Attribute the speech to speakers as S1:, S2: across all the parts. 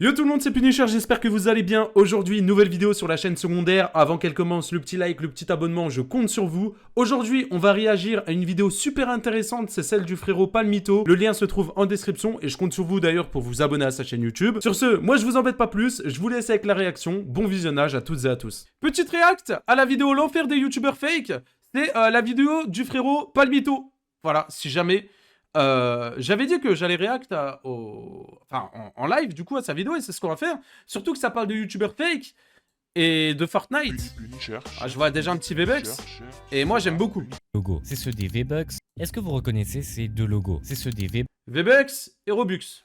S1: Yo tout le monde, c'est Punisher, j'espère que vous allez bien. Aujourd'hui, nouvelle vidéo sur la chaîne secondaire. Avant qu'elle commence, le petit like, le petit abonnement, je compte sur vous. Aujourd'hui, on va réagir à une vidéo super intéressante, c'est celle du frérot Palmito. Le lien se trouve en description et je compte sur vous d'ailleurs pour vous abonner à sa chaîne YouTube. Sur ce, moi je vous embête pas plus, je vous laisse avec la réaction. Bon visionnage à toutes et à tous. Petite réact à la vidéo L'enfer des youtubeurs fake. C'est la vidéo du frérot Palmito. Voilà, si jamais... j'avais dit que j'allais react en live du coup à sa vidéo et c'est ce qu'on va faire. Surtout que ça parle de youtubeurs fake et de Fortnite. Ah, je vois déjà un petit V-Bucks et moi j'aime beaucoup.
S2: Logos, c'est ceux des V-Bucks. Est-ce que vous reconnaissez ces deux logos? C'est ceux des
S1: V-Bucks et Robux.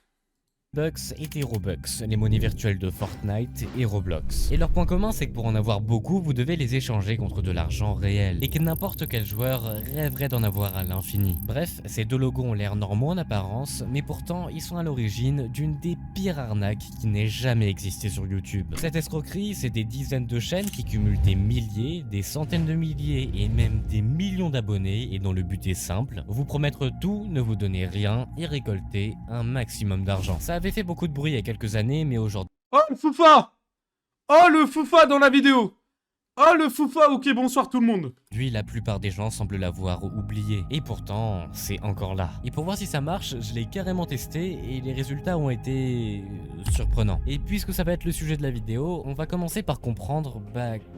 S2: V-Bucks et des Robux, les monnaies virtuelles de Fortnite et Roblox. Et leur point commun, c'est que pour en avoir beaucoup, vous devez les échanger contre de l'argent réel. Et que n'importe quel joueur rêverait d'en avoir à l'infini. Bref, ces deux logos ont l'air normaux en apparence, mais pourtant, ils sont à l'origine d'une des pires arnaques qui n'ait jamais existé sur YouTube. Cette escroquerie, c'est des dizaines de chaînes qui cumulent des milliers, des centaines de milliers et même des millions d'abonnés et dont le but est simple, vous promettre tout, ne vous donner rien et récolter un maximum d'argent. Ça avait fait beaucoup de bruit il y a quelques années, mais aujourd'hui...
S1: Oh le Foufa! Oh le Foufa dans la vidéo! Oh le Foufa! Ok, bonsoir tout le monde.
S2: la plupart des gens semblent l'avoir oublié. Et pourtant, c'est encore là. Et pour voir si ça marche, je l'ai carrément testé et les résultats ont été... surprenants. Et puisque ça va être le sujet de la vidéo, on va commencer par comprendre,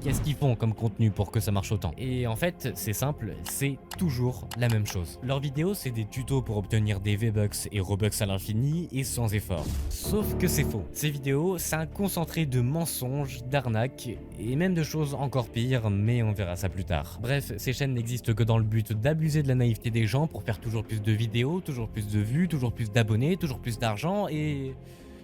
S2: qu'est-ce qu'ils font comme contenu pour que ça marche autant. Et en fait, c'est simple, c'est toujours la même chose. Leurs vidéos, c'est des tutos pour obtenir des V-Bucks et Robux à l'infini et sans effort. Sauf que c'est faux. Ces vidéos, c'est un concentré de mensonges, d'arnaques et même de choses encore pires, mais on verra ça plus tard. Bref, ces chaînes n'existent que dans le but d'abuser de la naïveté des gens pour faire toujours plus de vidéos, toujours plus de vues, toujours plus d'abonnés, toujours plus d'argent et...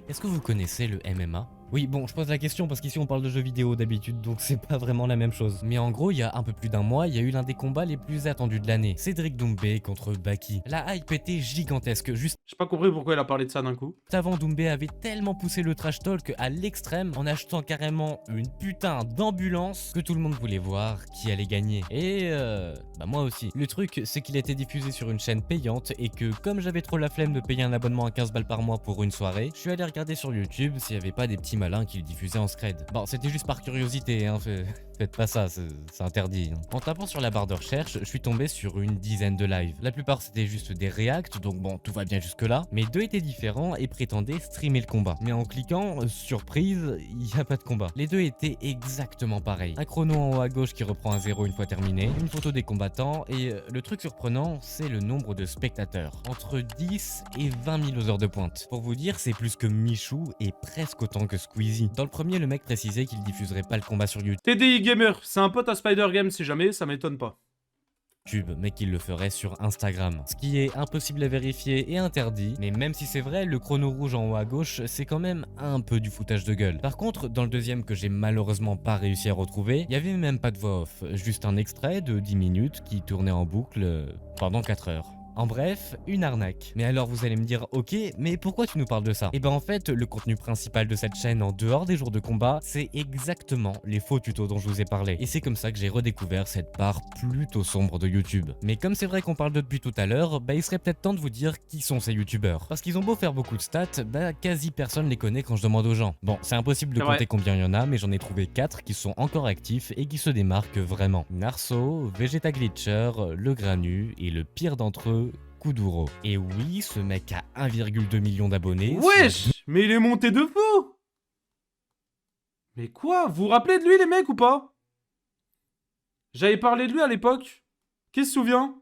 S2: Est-ce que vous connaissez le MMA ? Oui, bon, je pose la question parce qu'ici on parle de jeux vidéo d'habitude, donc c'est pas vraiment la même chose. Mais en gros, il y a un peu plus d'un mois, il y a eu l'un des combats les plus attendus de l'année. Cédric Doumbé contre Baki. La hype était gigantesque, juste
S1: J'ai pas compris pourquoi il a parlé de ça d'un coup.
S2: avant, Doumbé avait tellement poussé le trash talk à l'extrême en achetant carrément une putain d'ambulance que tout le monde voulait voir qui allait gagner. Et moi aussi. Le truc, c'est qu'il a été diffusé sur une chaîne payante et que comme j'avais trop la flemme de payer un abonnement à 15 balles par mois pour une soirée, je suis allé regarder sur YouTube s'il y avait pas des petits malins qui le diffusaient en scred. Bon, c'était juste par curiosité, hein, faites pas ça, c'est interdit. Hein. En tapant sur la barre de recherche, je suis tombé sur une dizaine de lives. La plupart c'était juste des reacts, donc bon, tout va bien jusque là, mais deux étaient différents et prétendaient streamer le combat. Mais en cliquant, surprise, il n'y a pas de combat. Les deux étaient exactement pareils. Un chrono en haut à gauche qui reprend à 0 une fois terminé, une photo des combattants, et le truc surprenant, c'est le nombre de spectateurs. Entre 10 et 20 000 aux heures de pointe. Pour vous dire, c'est plus que Michou et presque autant que Squeezie. Dans le premier, le mec précisait qu'il diffuserait pas le combat sur YouTube.
S1: TDI Gamer, c'est un pote à Spider Game si jamais, ça m'étonne pas.
S2: Mais qu'il le ferait sur Instagram. Ce qui est impossible à vérifier et interdit, mais même si c'est vrai, le chrono rouge en haut à gauche, c'est quand même un peu du foutage de gueule. Par contre, dans le deuxième que j'ai malheureusement pas réussi à retrouver, il y avait même pas de voix off, juste un extrait de 10 minutes qui tournait en boucle pendant 4 heures. En bref, une arnaque. Mais alors vous allez me dire, ok, mais pourquoi tu nous parles de ça? Et en fait, le contenu principal de cette chaîne en dehors des jours de combat, c'est exactement les faux tutos dont je vous ai parlé. Et c'est comme ça que j'ai redécouvert cette part plutôt sombre de YouTube. Mais comme c'est vrai qu'on parle d'eux depuis tout à l'heure, il serait peut-être temps de vous dire qui sont ces youtubeurs. Parce qu'ils ont beau faire beaucoup de stats, quasi personne les connaît quand je demande aux gens. Bon, c'est impossible de compter combien il y en a, mais j'en ai trouvé 4 qui sont encore actifs et qui se démarquent vraiment. Narso, Vegeta Glitcher, Le Granu et le pire d'entre eux, Kuduro. Et oui, ce mec a 1,2 million d'abonnés.
S1: Wesh! Mais il est monté de fou! Mais quoi? Vous vous rappelez de lui les mecs ou pas? J'avais parlé de lui à l'époque. Qui se souvient?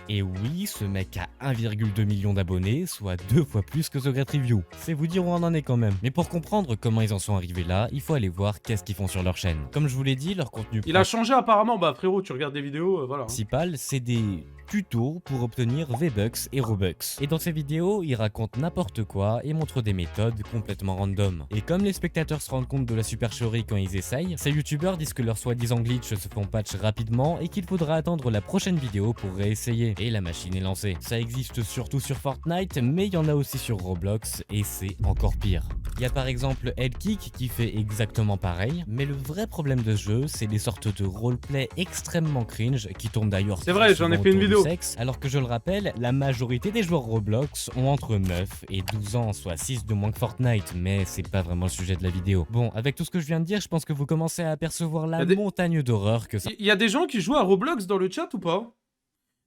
S2: Et oui, ce mec a 1,2 million d'abonnés, soit 2 fois plus que The Great Review. C'est vous dire où on en est quand même. Mais pour comprendre comment ils en sont arrivés là, il faut aller voir qu'est-ce qu'ils font sur leur chaîne. Comme je vous l'ai dit, leur contenu
S1: il a changé apparemment, frérot, tu regardes des vidéos, voilà.
S2: Principal, c'est des tutos pour obtenir V-Bucks et Robux. Et dans ces vidéos, il raconte n'importe quoi et montre des méthodes complètement random. Et comme les spectateurs se rendent compte de la supercherie quand ils essayent, ces youtubeurs disent que leurs soi-disant glitch se font patch rapidement et qu'il faudra attendre la prochaine vidéo pour réessayer. Et la machine est lancée. Ça existe surtout sur Fortnite, mais il y en a aussi sur Roblox et c'est encore pire. Il y a par exemple Headkick qui fait exactement pareil, mais le vrai problème de ce jeu, c'est les sortes de roleplay extrêmement cringe qui tournent d'ailleurs.
S1: C'est vrai, j'en ai fait une vidéo Kilo.
S2: sexe, alors que je le rappelle, la majorité des joueurs Roblox ont entre 9 et 12 ans, soit 6 de moins que Fortnite, mais c'est pas vraiment le sujet de la vidéo. Bon, avec tout ce que je viens de dire, je pense que vous commencez à apercevoir la montagne d'horreur que ça...
S1: Il y a des gens qui jouent à Roblox dans le chat ou pas?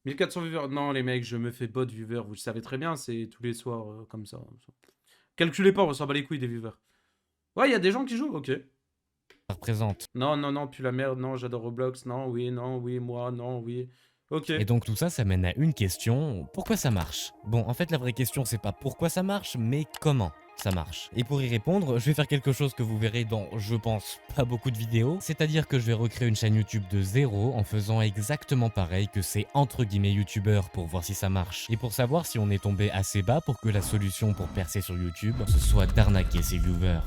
S1: 1400 viewers. Non, les mecs, je me fais bot viewer. Vous le savez très bien, c'est tous les soirs comme ça. Calculez pas, on s'en bat les couilles des viewers. Ouais, il y a des gens qui jouent, ok.
S2: représente.
S1: Non, non, non, puis la merde, non, j'adore Roblox, non, oui, moi, non, oui. Ok.
S2: Et donc tout ça, ça mène à une question, pourquoi ça marche? Bon, en fait, la vraie question, c'est pas pourquoi ça marche, mais comment ça marche. Et pour y répondre, je vais faire quelque chose que vous verrez dans, je pense, pas beaucoup de vidéos, c'est-à-dire que je vais recréer une chaîne YouTube de zéro en faisant exactement pareil que ces entre guillemets youtubeurs pour voir si ça marche. Et pour savoir si on est tombé assez bas pour que la solution pour percer sur YouTube, ce soit d'arnaquer ses viewers.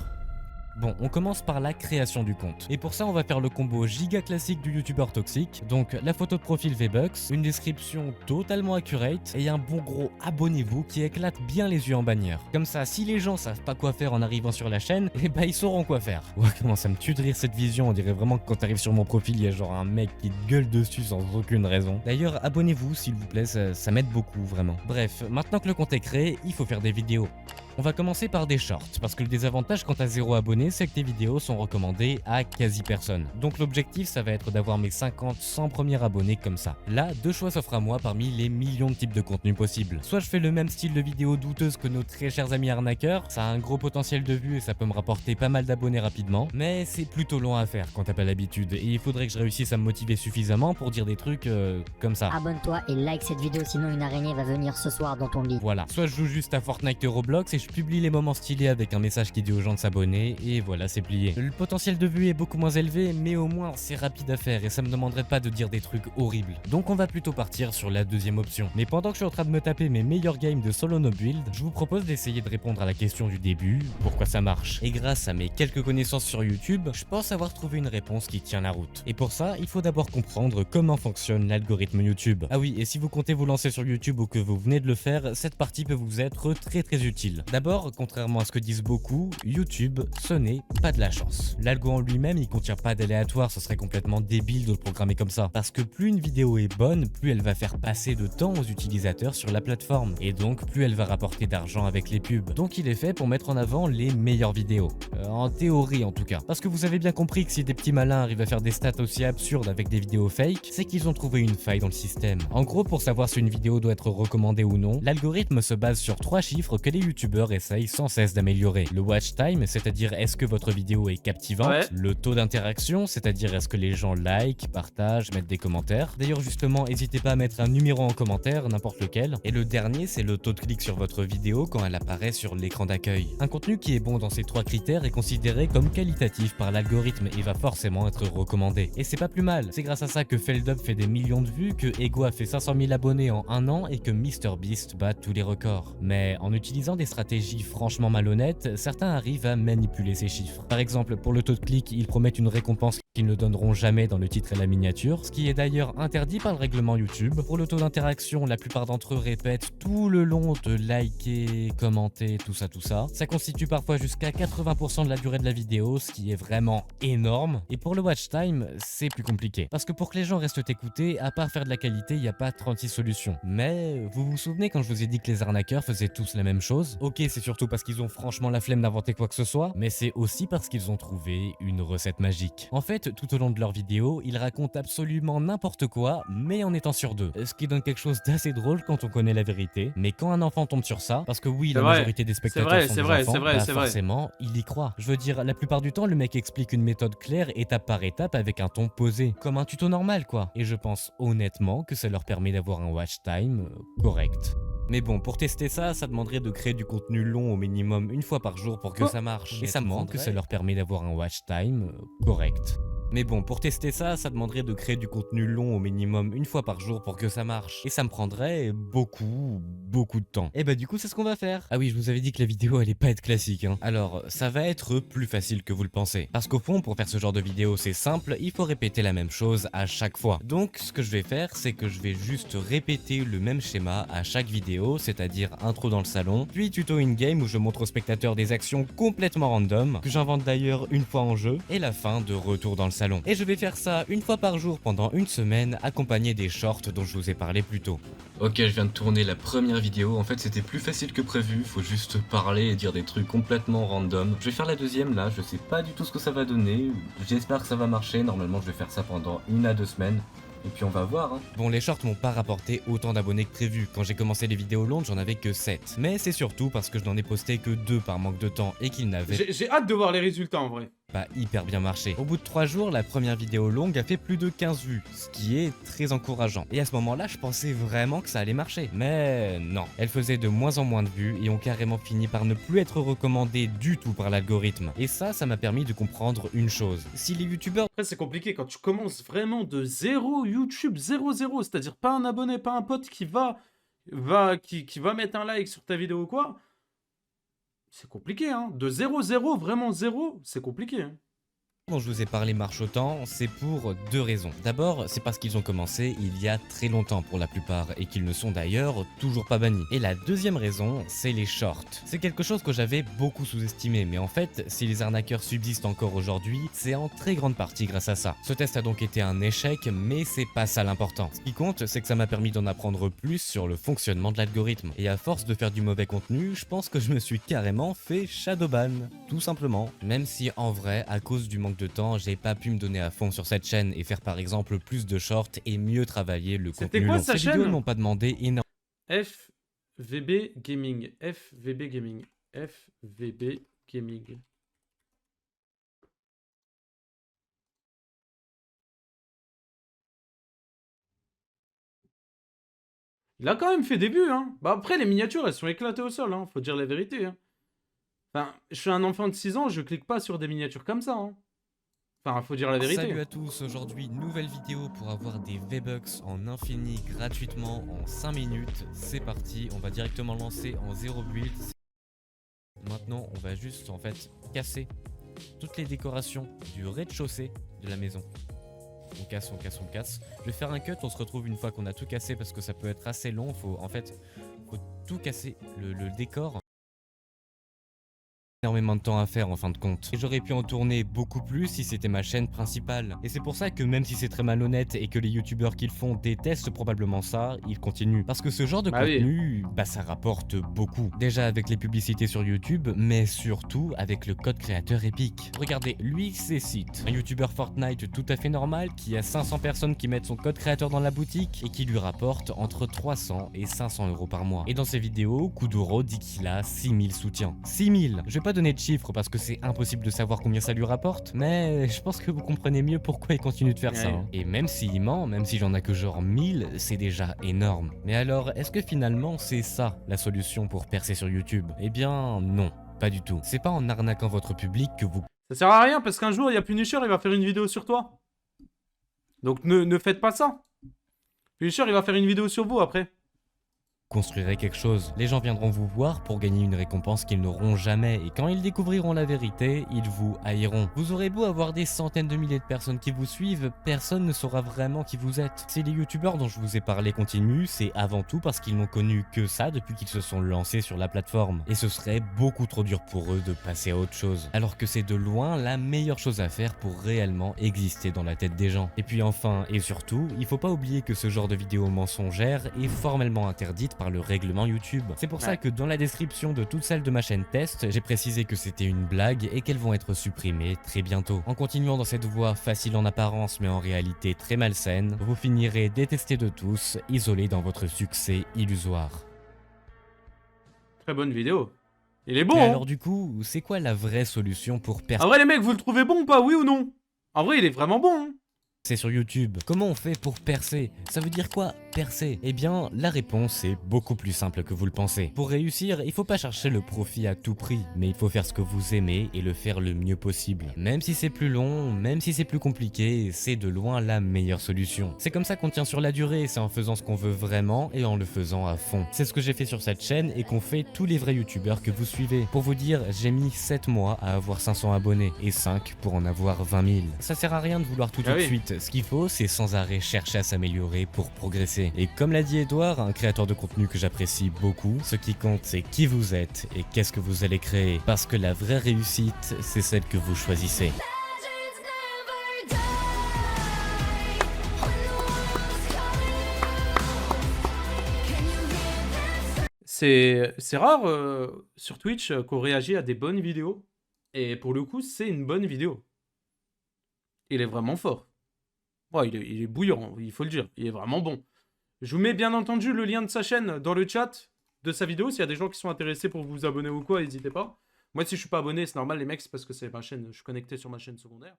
S2: Bon, on commence par la création du compte. Et pour ça, on va faire le combo giga classique du youtubeur toxique. Donc, la photo de profil V-Bucks, une description totalement accurate et un bon gros abonnez-vous qui éclate bien les yeux en bannière. Comme ça, si les gens savent pas quoi faire en arrivant sur la chaîne, eh ben ils sauront quoi faire. Ouais, comment ça me tue de rire cette vision, on dirait vraiment que quand t'arrives sur mon profil, il y a genre un mec qui te gueule dessus sans aucune raison. D'ailleurs, abonnez-vous s'il vous plaît, ça m'aide beaucoup, vraiment. Bref, maintenant que le compte est créé, il faut faire des vidéos. On va commencer par des shorts, parce que le désavantage quand t'as 0 abonnés, c'est que tes vidéos sont recommandées à quasi personne. Donc l'objectif, ça va être d'avoir mes 50-100 premiers abonnés comme ça. Là, deux choix s'offrent à moi parmi les millions de types de contenus possibles. Soit je fais le même style de vidéo douteuse que nos très chers amis arnaqueurs, ça a un gros potentiel de vues et ça peut me rapporter pas mal d'abonnés rapidement, mais c'est plutôt long à faire quand t'as pas l'habitude, et il faudrait que je réussisse à me motiver suffisamment pour dire des trucs comme ça.
S3: Abonne-toi et like cette vidéo, sinon une araignée va venir ce soir dans ton lit.
S2: Voilà, soit je joue juste à Fortnite et Roblox et je publie les moments stylés avec un message qui dit aux gens de s'abonner, et voilà, c'est plié. Le potentiel de vue est beaucoup moins élevé, mais au moins c'est rapide à faire et ça me demanderait pas de dire des trucs horribles. Donc on va plutôt partir sur la deuxième option. Mais pendant que je suis en train de me taper mes meilleurs games de solo no build, je vous propose d'essayer de répondre à la question du début, pourquoi ça marche. Et grâce à mes quelques connaissances sur YouTube, je pense avoir trouvé une réponse qui tient la route. Et pour ça, il faut d'abord comprendre comment fonctionne l'algorithme YouTube. Ah oui, et si vous comptez vous lancer sur YouTube ou que vous venez de le faire, cette partie peut vous être très utile. D'abord, contrairement à ce que disent beaucoup, YouTube, ce n'est pas de la chance. L'algo en lui-même, il contient pas d'aléatoire, ce serait complètement débile de le programmer comme ça. Parce que plus une vidéo est bonne, plus elle va faire passer de temps aux utilisateurs sur la plateforme. Et donc, plus elle va rapporter d'argent avec les pubs. Donc il est fait pour mettre en avant les meilleures vidéos. En théorie en tout cas. Parce que vous avez bien compris que si des petits malins arrivent à faire des stats aussi absurdes avec des vidéos fake, c'est qu'ils ont trouvé une faille dans le système. En gros, pour savoir si une vidéo doit être recommandée ou non, l'algorithme se base sur 3 chiffres que les youtubeurs essayent sans cesse d'améliorer. Le watch time, c'est-à-dire est-ce que votre vidéo est captivante,
S1: Ouais.
S2: le taux d'interaction, c'est-à-dire est-ce que les gens like, partagent, mettent des commentaires. D'ailleurs justement, n'hésitez pas à mettre un numéro en commentaire, n'importe lequel. Et le dernier, c'est le taux de clic sur votre vidéo quand elle apparaît sur l'écran d'accueil. Un contenu qui est bon dans ces 3 critères est considéré comme qualitatif par l'algorithme et va forcément être recommandé. Et c'est pas plus mal, c'est grâce à ça que Feldup fait des millions de vues, que Ego a fait 500 000 abonnés en un an et que MrBeast bat tous les records. Mais en utilisant des stratégies franchement malhonnêtes, certains arrivent à manipuler ces chiffres. Par exemple, pour le taux de clic, ils promettent une récompense qu'ils ne donneront jamais dans le titre et la miniature, ce qui est d'ailleurs interdit par le règlement YouTube. Pour le taux d'interaction, la plupart d'entre eux répètent tout le long de liker, commenter, tout ça. Ça constitue parfois jusqu'à 80% de la durée de la vidéo, ce qui est vraiment énorme. Et pour le watch time, c'est plus compliqué. Parce que pour que les gens restent écoutés, à part faire de la qualité, il n'y a pas 36 solutions. Mais vous vous souvenez quand je vous ai dit que les arnaqueurs faisaient tous la même chose? Ok, c'est surtout parce qu'ils ont franchement la flemme d'inventer quoi que ce soit, mais c'est aussi parce qu'ils ont trouvé une recette magique. En fait, tout au long de leur vidéo, ils racontent absolument n'importe quoi, mais en étant sur deux. Ce qui donne quelque chose d'assez drôle quand on connaît la vérité. Mais quand un enfant tombe sur ça, parce que oui, la majorité des spectateurs sont des enfants, bah forcément, il y croit. Je veux dire, la plupart du temps, le mec explique une méthode claire étape par étape avec un ton posé, comme un tuto normal quoi. Et je pense honnêtement que ça leur permet d'avoir un watch time correct. Mais bon, pour tester ça, ça demanderait de créer du contenu long au minimum une fois par jour pour que ça marche. Et ça me rend que ça leur permet d'avoir un watch time correct. Mais bon, pour tester ça, ça demanderait de créer du contenu long au minimum une fois par jour pour que ça marche. Et ça me prendrait beaucoup de temps. Et bah du coup, c'est ce qu'on va faire. Ah oui, je vous avais dit que la vidéo allait pas être classique, hein. Alors, ça va être plus facile que vous le pensez. Parce qu'au fond, pour faire ce genre de vidéo, c'est simple, il faut répéter la même chose à chaque fois. Donc, ce que je vais faire, c'est que je vais juste répéter le même schéma à chaque vidéo, c'est-à-dire intro dans le salon, puis tuto in-game où je montre aux spectateurs des actions complètement random, que j'invente d'ailleurs une fois en jeu, et la fin de retour dans le salon. salon. Et je vais faire ça une fois par jour pendant une semaine, accompagné des shorts dont je vous ai parlé plus tôt.
S4: Ok, je viens de tourner la première vidéo, en fait c'était plus facile que prévu, faut juste parler et dire des trucs complètement random. Je vais faire la deuxième là, je sais pas du tout ce que ça va donner, j'espère que ça va marcher, normalement je vais faire ça pendant 1 à 2 semaines. Et puis on va voir hein.
S2: Bon, les shorts m'ont pas rapporté autant d'abonnés que prévu. Quand j'ai commencé les vidéos longues, j'en avais que 7. Mais c'est surtout parce que je n'en ai posté que 2 par manque de temps et qu'ils n'avaient
S1: J'ai hâte de voir les résultats en vrai.
S2: pas hyper bien marché. Au bout de 3 jours, la première vidéo longue a fait plus de 15 vues, ce qui est très encourageant. Et à ce moment-là, je pensais vraiment que ça allait marcher. Mais non, elle faisait de moins en moins de vues et ont carrément fini par ne plus être recommandées du tout par l'algorithme. Et ça m'a permis de comprendre une chose. Si les youtubeurs
S1: Après, c'est compliqué quand tu commences vraiment de zéro, YouTube 0-0, c'est-à-dire pas un abonné, pas un pote qui va mettre un like sur ta vidéo ou quoi. C'est compliqué, hein. De 0-0, vraiment 0, c'est compliqué, hein.
S2: dont je vous ai parlé marche autant, c'est pour 2 raisons. D'abord, c'est parce qu'ils ont commencé il y a très longtemps pour la plupart et qu'ils ne sont d'ailleurs toujours pas bannis. Et la deuxième raison, c'est les shorts. C'est quelque chose que j'avais beaucoup sous-estimé, mais en fait, si les arnaqueurs subsistent encore aujourd'hui, c'est en très grande partie grâce à ça. Ce test a donc été un échec, mais c'est pas ça l'important. Ce qui compte, c'est que ça m'a permis d'en apprendre plus sur le fonctionnement de l'algorithme. Et à force de faire du mauvais contenu, je pense que je me suis carrément fait shadowban, tout simplement. Même si en vrai, à cause du manque de temps, j'ai pas pu me donner à fond sur cette chaîne et faire par exemple plus de shorts et mieux travailler le
S1: C'était
S2: contenu
S1: quoi
S2: long.
S1: sa
S2: Ces
S1: chaîne
S2: vidéos m'ont pas demandé énormément
S1: FVB Gaming. FVB Gaming. FVB Gaming. Il a quand même fait des vues, hein. Bah après, les miniatures, elles sont éclatées au sol, hein. Faut dire la vérité, hein. Enfin, je suis un enfant de 6 ans, je clique pas sur des miniatures comme ça, hein. Enfin, faut dire la vérité.
S2: Salut à tous, aujourd'hui nouvelle vidéo pour avoir des V-Bucks en infini gratuitement en 5 minutes. C'est parti, on va directement lancer en 0 build. Maintenant on va juste en fait casser toutes les décorations du rez-de-chaussée de la maison. On casse, on casse, on casse. Je vais faire un cut, on se retrouve une fois qu'on a tout cassé parce que ça peut être assez long. Faut tout casser, le décor. Énormément de temps à faire en fin de compte. Et j'aurais pu en tourner beaucoup plus si c'était ma chaîne principale. Et c'est pour ça que même si c'est très malhonnête et que les youtubeurs qui le font détestent probablement ça, ils continuent. Parce que ce genre de contenu, ça rapporte beaucoup. Déjà avec les publicités sur YouTube, mais surtout avec le code créateur Epic. Regardez, lui c'est Sith, un youtubeur Fortnite tout à fait normal qui a 500 personnes qui mettent son code créateur dans la boutique et qui lui rapporte entre 300 et 500 euros par mois. Et dans ses vidéos, Kuduro dit qu'il a 6000 soutiens. 6000! Je vais pas donner de chiffres parce que c'est impossible de savoir combien ça lui rapporte, mais je pense que vous comprenez mieux pourquoi il continue de faire ça. Hein. Et même s'il ment, même si j'en ai que genre 1000, c'est déjà énorme. Mais alors, est-ce que finalement c'est ça la solution pour percer sur YouTube? Eh bien non, pas du tout. C'est pas en arnaquant votre public que vous...
S1: Ça sert à rien parce qu'un jour, il y a Punisher, il va faire une vidéo sur toi. Donc ne faites pas ça. Punisher, il va faire une vidéo sur vous après.
S2: Construirez quelque chose. Les gens viendront vous voir pour gagner une récompense qu'ils n'auront jamais et quand ils découvriront la vérité, ils vous haïront. Vous aurez beau avoir des centaines de milliers de personnes qui vous suivent, personne ne saura vraiment qui vous êtes. Si les youtubeurs dont je vous ai parlé continuent, c'est avant tout parce qu'ils n'ont connu que ça depuis qu'ils se sont lancés sur la plateforme. Et ce serait beaucoup trop dur pour eux de passer à autre chose. Alors que c'est de loin la meilleure chose à faire pour réellement exister dans la tête des gens. Et puis enfin, et surtout, il faut pas oublier que ce genre de vidéo mensongère est formellement interdite par le règlement YouTube. C'est pour ça que dans la description de toutes celles de ma chaîne test, j'ai précisé que c'était une blague et qu'elles vont être supprimées très bientôt. En continuant dans cette voie facile en apparence mais en réalité très malsaine, vous finirez détesté de tous, isolé dans votre succès illusoire.
S1: Très bonne vidéo. Il est bon.
S2: Et
S1: hein.
S2: alors du coup, c'est quoi la vraie solution pour percer
S1: En vrai les mecs, vous le trouvez bon ou pas, oui ou non? En vrai il est vraiment bon, hein.
S2: C'est sur YouTube. Comment on fait pour percer? Ça veut dire quoi, percer? Eh bien, la réponse est beaucoup plus simple que vous le pensez. Pour réussir, il faut pas chercher le profit à tout prix, mais il faut faire ce que vous aimez et le faire le mieux possible. Même si c'est plus long, même si c'est plus compliqué, c'est de loin la meilleure solution. C'est comme ça qu'on tient sur la durée, c'est en faisant ce qu'on veut vraiment et en le faisant à fond. C'est ce que j'ai fait sur cette chaîne et qu'ont fait tous les vrais youtubeurs que vous suivez. Pour vous dire, j'ai mis 7 mois à avoir 500 abonnés et 5 pour en avoir 20 000. Ça sert à rien de vouloir tout de suite. Ce qu'il faut, c'est sans arrêt chercher à s'améliorer pour progresser. Et comme l'a dit Edouard, un créateur de contenu que j'apprécie beaucoup, ce qui compte, c'est qui vous êtes et qu'est-ce que vous allez créer. Parce que la vraie réussite, c'est celle que vous choisissez.
S5: Legends never die.
S1: C'est rare sur Twitch qu'on réagit à des bonnes vidéos. Et pour le coup, c'est une bonne vidéo. Il est vraiment fort. Ouais, il est bouillant, il faut le dire. Il est vraiment bon. Je vous mets bien entendu le lien de sa chaîne dans le chat de sa vidéo. S'il y a des gens qui sont intéressés pour vous abonner ou quoi, n'hésitez pas. Moi, si je suis pas abonné, c'est normal, les mecs, c'est parce que c'est ma chaîne. Je suis connecté sur ma chaîne secondaire.